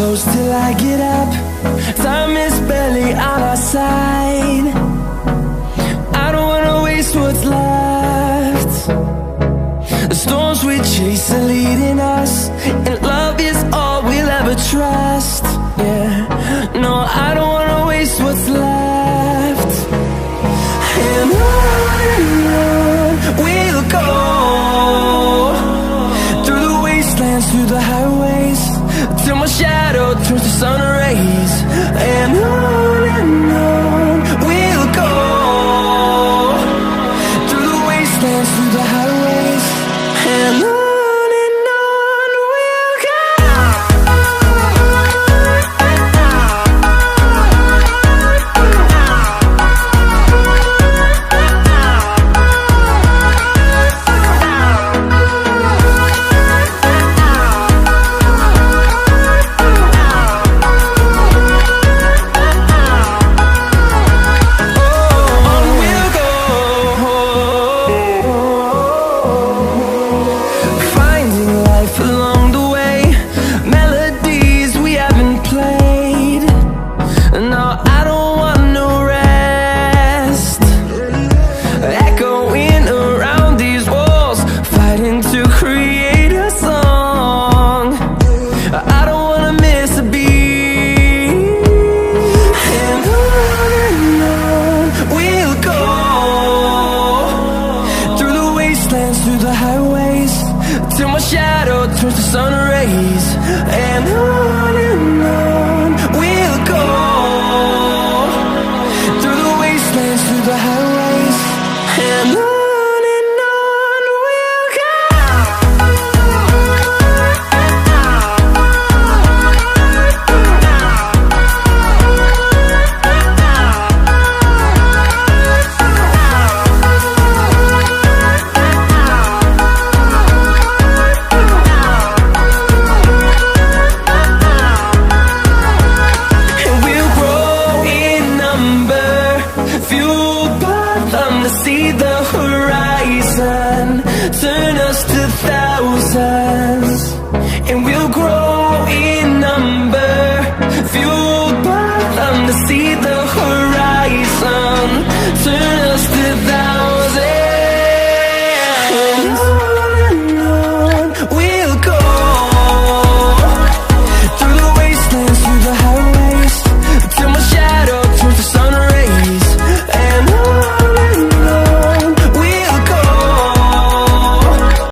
close till I get up. Time is barely on our side. I don't wanna waste what's left. The storms we chase are leading us, and love is all we'll ever trust. Yeah, no, I don't wanna waste what's left. And on we'll go, through the wastelands, through the highways, till my shadow turns to sun rays. And on we'll go, through the wastelands, through the highways, and on we'll go. Through the highways, till my shadow turns to sun rays. And on we'll go, through the wastelands, through the highways, and on we'll go. See the horizon turn us to thousands, and we'll grow